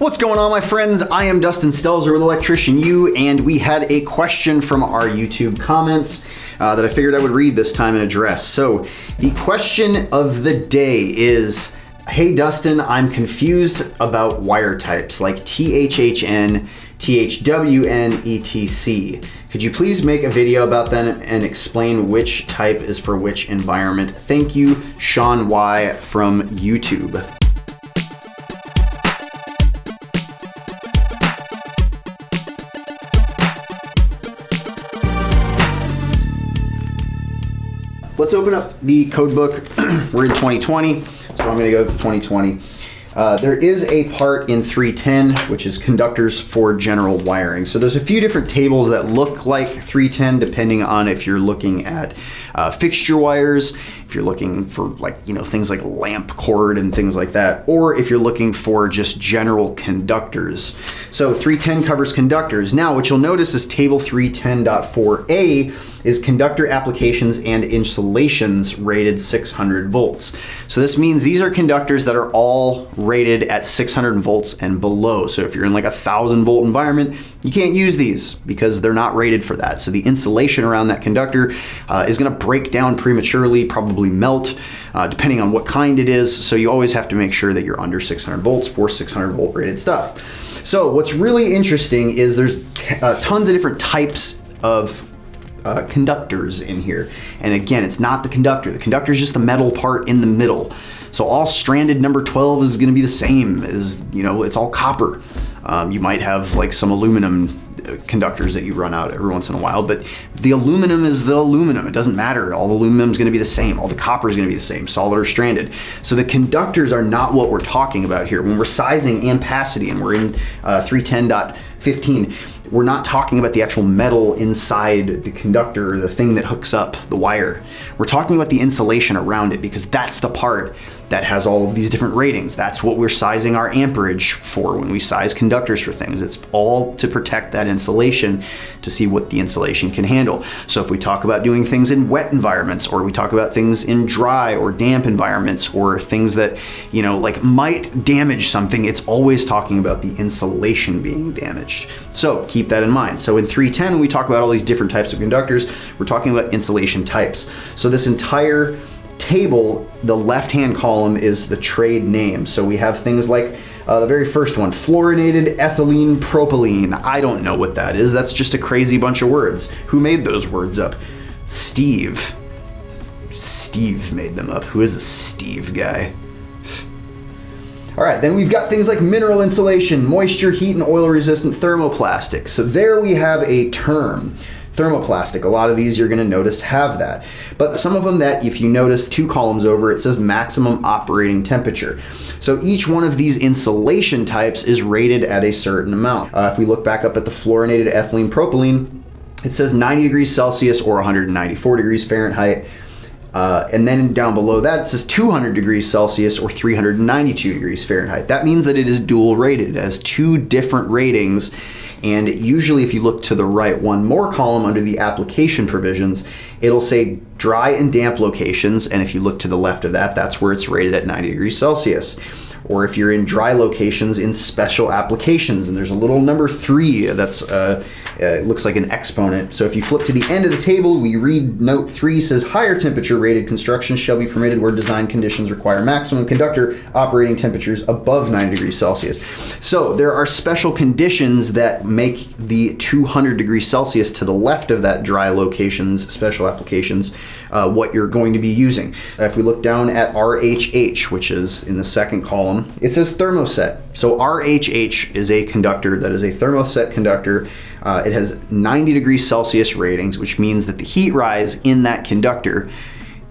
What's going on, my friends? I am Dustin Stelzer with Electrician U, and we had a question from our YouTube comments that I figured I would read this time and address. So the question of the day is, hey Dustin, I'm confused about wire types like THHN, THWN, etc. Could you please make a video about them and explain which type is for which environment? Thank you, Sean Y from YouTube. Let's open up the code book. We're in 2020, so I'm gonna go to 2020. There is a part in 310, which is conductors for general wiring. So there's a few different tables that look like 310, depending on if you're looking at fixture wires, if you're looking for things like lamp cord and things like that, or if you're looking for just general conductors. So 310 covers conductors. Now, what you'll notice is table 310.4a is conductor applications and installations rated 600 volts. So this means these are conductors that are all rated at 600 volts and below. So if you're in like a 1,000 volt environment, you can't use these because they're not rated for that. So the insulation around that conductor is gonna break down prematurely, probably melt, depending on what kind it is. So you always have to make sure that you're under 600 volts for 600 volt rated stuff. So what's really interesting is there's tons of different types of conductors in here. And again, it's not the conductor. The conductor is just the metal part in the middle. So all stranded number 12 is going to be the same as, it's all copper. You might have like some aluminum conductors that you run out every once in a while, but the aluminum is the aluminum. It doesn't matter. All the aluminum is going to be the same. All the copper is going to be the same, solid or stranded. So the conductors are not what we're talking about here. When we're sizing ampacity and we're in 310.15, we're not talking about the actual metal inside the conductor, the thing that hooks up the wire. We're talking about the insulation around it, because that's the part that has all of these different ratings. That's what we're sizing our amperage for when we size conductors for things. It's all to protect that insulation, to see what the insulation can handle. So if we talk about doing things in wet environments, or we talk about things in dry or damp environments, or things that, might damage something, it's always talking about the insulation being damaged. So keep that in mind. So in 310, when we talk about all these different types of conductors, we're talking about insulation types. So this entire table, the left-hand column is the trade name. So we have things like the very first one, fluorinated ethylene propylene. I don't know what that is. That's just a crazy bunch of words. Who made those words up? Steve. Steve made them up. Who is the Steve guy? All right, then we've got things like mineral insulation, moisture, heat, and oil resistant thermoplastic. So there we have a term. Thermoplastic, a lot of these you're gonna notice have that. But some of them that, if you notice 2 columns over, it says maximum operating temperature. So each one of these insulation types is rated at a certain amount. If we look back up at the fluorinated ethylene propylene, it says 90 degrees Celsius or 194 degrees Fahrenheit. And then down below that, it says 200 degrees Celsius or 392 degrees Fahrenheit. That means that it is dual rated. It has 2 different ratings. And usually if you look to the right one more column under the application provisions, it'll say dry and damp locations. And if you look to the left of that, that's where it's rated at 90 degrees Celsius. Or if you're in dry locations, in special applications, and there's a little number 3 that's it looks like an exponent. So if you flip to the end of the table, we read note 3 says higher temperature rated construction shall be permitted where design conditions require maximum conductor operating temperatures above 90 degrees Celsius. So there are special conditions that make the 200 degrees Celsius to the left of that dry locations, special applications, what you're going to be using. If we look down at RHH, which is in the second column, it says thermoset. So RHH is a conductor that is a thermoset conductor. It has 90 degrees Celsius ratings, which means that the heat rise in that conductor,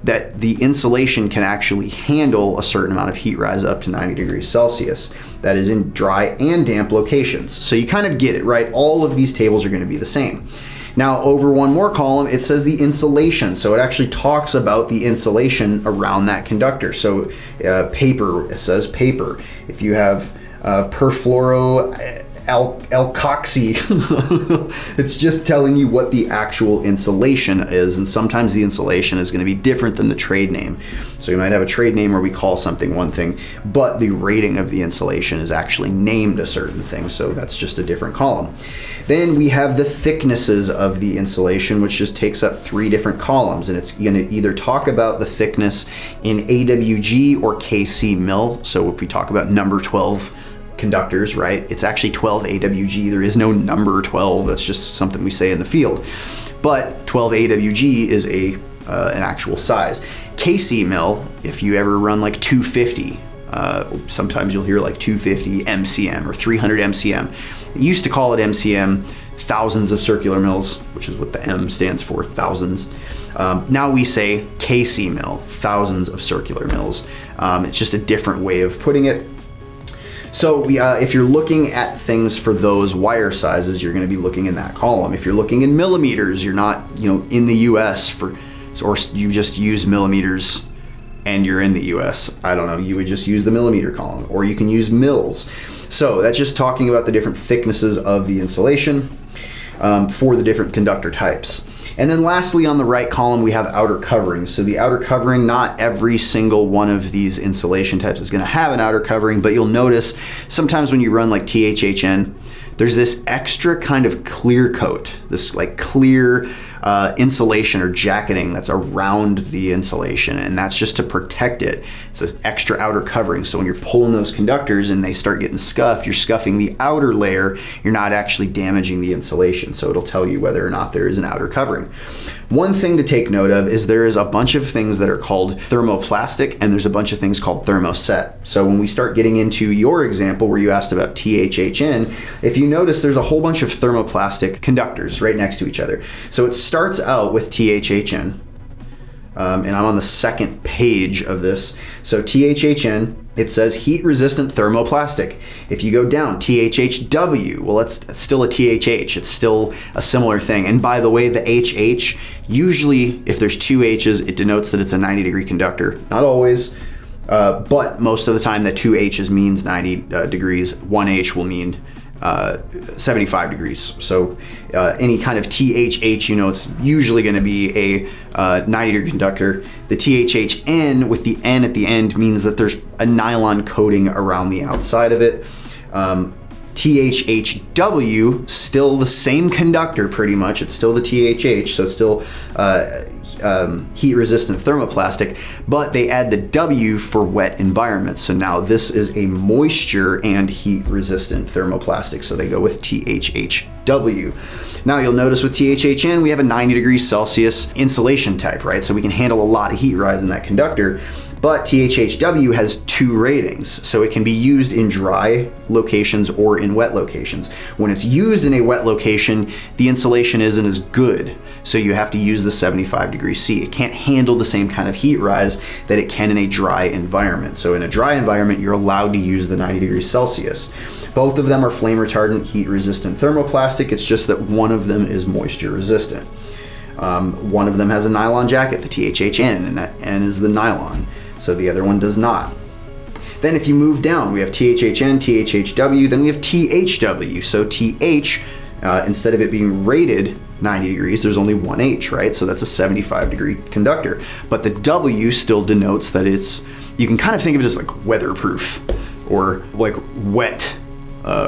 that the insulation can actually handle a certain amount of heat rise up to 90 degrees Celsius. That is in dry and damp locations. So you kind of get it, right? All of these tables are going to be the same. Now over one more column, it says the insulation. So it actually talks about the insulation around that conductor. So paper, it says paper. If you have perfluoro alcoxy. It's just telling you what the actual insulation is, and sometimes the insulation is going to be different than the trade name. So you might have a trade name where we call something one thing, but the rating of the insulation is actually named a certain thing, so that's just a different column. Then we have the thicknesses of the insulation, which just takes up 3 different columns, and it's going to either talk about the thickness in AWG or KC mil. So if we talk about number 12 conductors, right, it's actually 12 AWG. There is no number 12. That's just something we say in the field. But 12 AWG is an actual size. KC mil, if you ever run like 250, sometimes you'll hear like 250 MCM or 300 MCM. They used to call it MCM, thousands of circular mils, which is what the M stands for, thousands. Now we say KC mil, thousands of circular mils. It's just a different way of putting it. So if you're looking at things for those wire sizes, you're going to be looking in that column. If you're looking in millimeters, you're not, in the US or you just use millimeters and you're in the US. I don't know, you would just use the millimeter column, or you can use mils. So that's just talking about the different thicknesses of the insulation for the different conductor types. And then lastly, on the right column, we have outer covering. So the outer covering, not every single one of these insulation types is going to have an outer covering, but you'll notice sometimes when you run like THHN, there's this extra kind of clear coat, this like clear insulation or jacketing that's around the insulation, and that's just to protect it. It's this extra outer covering, so when you're pulling those conductors and they start getting scuffed, you're scuffing the outer layer, you're not actually damaging the insulation, so it'll tell you whether or not there is an outer covering. One thing to take note of is there is a bunch of things that are called thermoplastic, and there's a bunch of things called thermoset. So when we start getting into your example where you asked about THHN, if you notice there's a whole bunch of thermoplastic conductors right next to each other. So it starts out with THHN, and I'm on the second page of this. So THHN, it says heat resistant thermoplastic. If you go down, THHW, well, it's still a THH. It's still a similar thing. And by the way, the HH, usually if there's 2 H's, it denotes that it's a 90-degree conductor. Not always, but most of the time the 2 H's means 90 degrees. 1 H will mean 75 degrees. So any kind of THH, it's usually going to be a 90-degree conductor. The THHN with the N at the end means that there's a nylon coating around the outside of it. THHW, still the same conductor pretty much. It's still the THH, so it's still heat resistant thermoplastic, but they add the W for wet environments. So now this is a moisture and heat resistant thermoplastic, so they go with THHW. Now you'll notice with THHN we have a 90 degrees Celsius insulation type, right? So we can handle a lot of heat rise in that conductor. But THHW has 2 ratings, so it can be used in dry locations or in wet locations. When it's used in a wet location, the insulation isn't as good, so you have to use the 75 degrees C. It can't handle the same kind of heat rise that it can in a dry environment. So in a dry environment, you're allowed to use the 90 degrees Celsius. Both of them are flame retardant, heat resistant thermoplastic. It's just that one of them is moisture resistant. One of them has a nylon jacket, the THHN, and that N is the nylon. So the other one does not. Then if you move down, we have THHN, THHW, then we have THW. So TH, instead of it being rated 90 degrees, there's only 1 H, right? So that's a 75 degree conductor. But the W still denotes that you can kind of think of it as like weatherproof or like wet,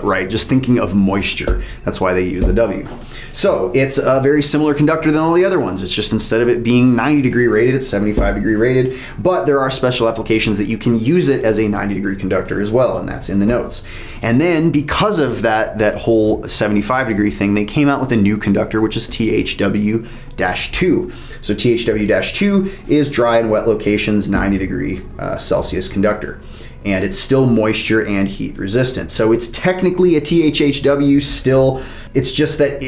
right? Just thinking of moisture. That's why they use the W. So it's a very similar conductor than all the other ones. It's just instead of it being 90 degree rated, it's 75 degree rated, but there are special applications that you can use it as a 90 degree conductor as well, and that's in the notes. And then because of that whole 75 degree thing, they came out with a new conductor, which is THW-2. So THW-2 is dry and wet locations, 90 degree Celsius conductor. And it's still moisture and heat resistant. So it's technically a THHW still. It's just that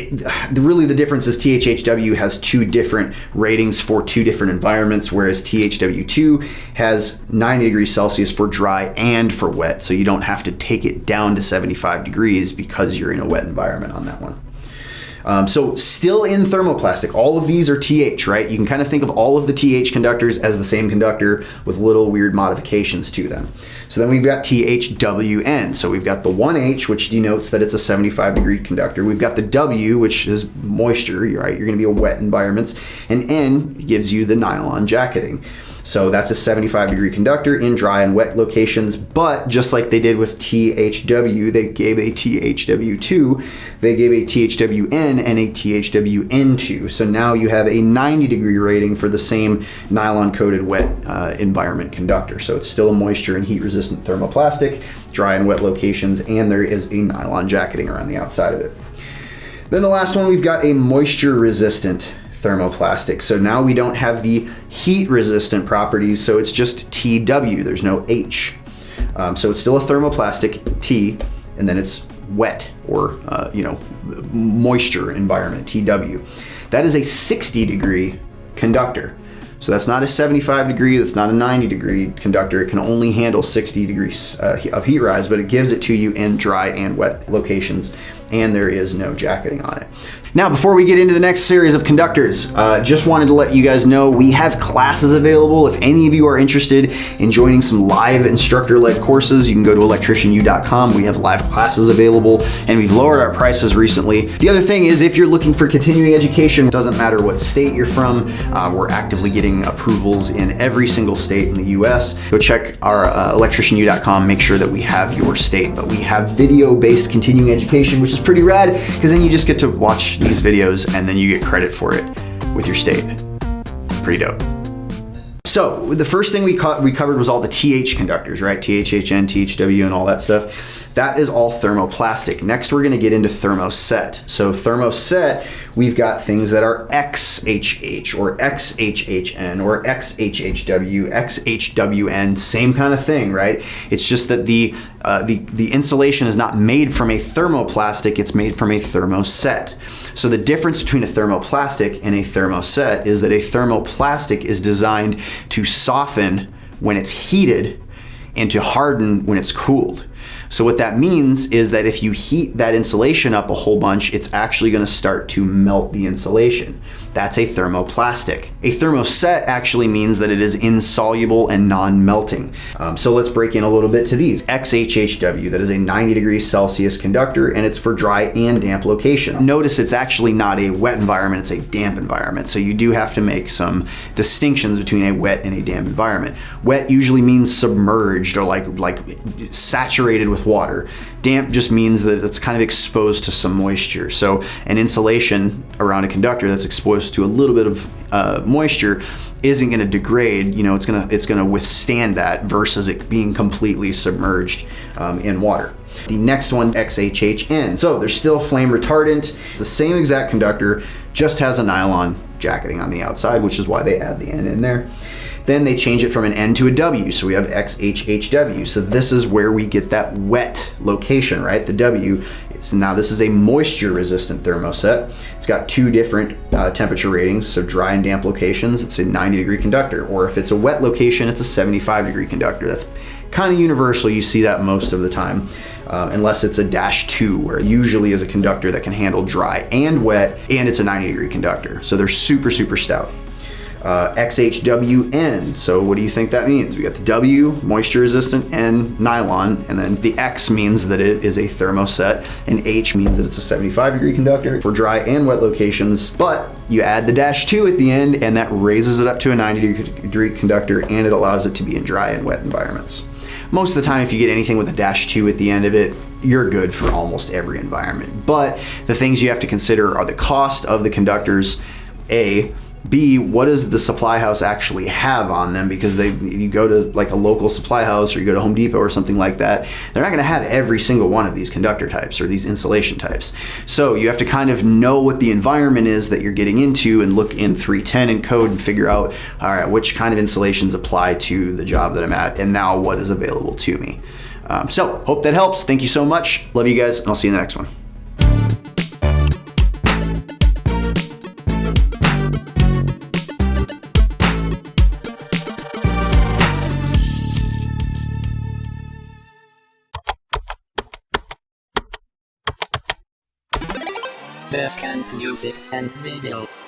really the difference is THHW has 2 different ratings for 2 different environments, whereas THW2 has 90 degrees Celsius for dry and for wet. So you don't have to take it down to 75 degrees because you're in a wet environment on that one. So still in thermoplastic, all of these are TH, right? You can kind of think of all of the TH conductors as the same conductor with little weird modifications to them. So then we've got THWN. So we've got the 1H, which denotes that it's a 75-degree conductor. We've got the W, which is moisture, right? You're going to be a wet environments. And N gives you the nylon jacketing. So that's a 75-degree conductor in dry and wet locations, but just like they did with THW, they gave a THW2, they gave a THWN and a THWN2. So now you have a 90-degree rating for the same nylon-coated wet environment conductor. So it's still a moisture and heat-resistant thermoplastic, dry and wet locations, and there is a nylon jacketing around the outside of it. Then the last one, we've got a moisture-resistant thermoplastic. So now we don't have the heat resistant properties, so it's just TW, there's no H. So it's still a thermoplastic, T, and then it's wet or moisture environment, TW. That is a 60-degree conductor. So that's not a 75-degree, that's not a 90-degree conductor. It can only handle 60 degrees of heat rise, but it gives it to you in dry and wet locations, and there is no jacketing on it. Now, before we get into the next series of conductors, just wanted to let you guys know we have classes available. If any of you are interested in joining some live instructor-led courses, you can go to electricianu.com. We have live classes available, and we've lowered our prices recently. The other thing is, if you're looking for continuing education, it doesn't matter what state you're from, we're actively getting approvals in every single state in the US. Go check our electricianu.com, make sure that we have your state. But we have video-based continuing education, which is pretty rad, because then you just get to watch these videos and then you get credit for it with your state. Pretty dope. So the first thing we covered was all the TH conductors, right? THHN, THW, and all that stuff. That is all thermoplastic. Next, we're going to get into thermoset. So thermoset, we've got things that are XHH or XHHN or XHHW, XHWN, same kind of thing, right? It's just that the insulation is not made from a thermoplastic, it's made from a thermoset. So the difference between a thermoplastic and a thermoset is that a thermoplastic is designed to soften when it's heated and to harden when it's cooled. So what that means is that if you heat that insulation up a whole bunch, it's actually going to start to melt the insulation. That's a thermoplastic. A thermoset actually means that it is insoluble and non-melting. So let's break in a little bit to these. XHHW, that is a 90 Celsius conductor, and it's for dry and damp location. Notice it's actually not a wet environment, it's a damp environment. So you do have to make some distinctions between a wet and a damp environment. Wet usually means submerged or like saturated with water. Damp just means that it's kind of exposed to some moisture. So an insulation around a conductor that's exposed to a little bit of moisture isn't going to degrade. It's going to withstand that versus it being completely submerged in water. The next one, XHHN. So there's still flame retardant. It's the same exact conductor, just has a nylon jacketing on the outside, which is why they add the N in there. Then they change it from an N to a W, so we have XHHW. So this is where we get that wet location, right? The W. Now this is a moisture-resistant thermoset. It's got two different temperature ratings, so dry and damp locations, it's a 90-degree conductor, or if it's a wet location, it's a 75-degree conductor. That's kind of universal. You see that most of the time, unless it's a -2, where it usually is a conductor that can handle dry and wet, and it's a 90-degree conductor. So they're super, super stout. XHWN, so what do you think that means? We got the W, moisture resistant, N, nylon, and then the X means that it is a thermoset, and H means that it's a 75-degree conductor for dry and wet locations, but you add the -2 at the end, and that raises it up to a 90-degree conductor, and it allows it to be in dry and wet environments. Most of the time, if you get anything with a -2 at the end of it, you're good for almost every environment. But the things you have to consider are the cost of the conductors, A, B, what does the supply house actually have on them? Because you go to like a local supply house or you go to Home Depot or something like that, they're not going to have every single one of these conductor types or these insulation types. So you have to kind of know what the environment is that you're getting into and look in 310 and code and figure out, all right, which kind of insulations apply to the job that I'm at, and now what is available to me. So hope that helps. Thank you so much. Love you guys, and I'll see you in the next one. desk and music and video.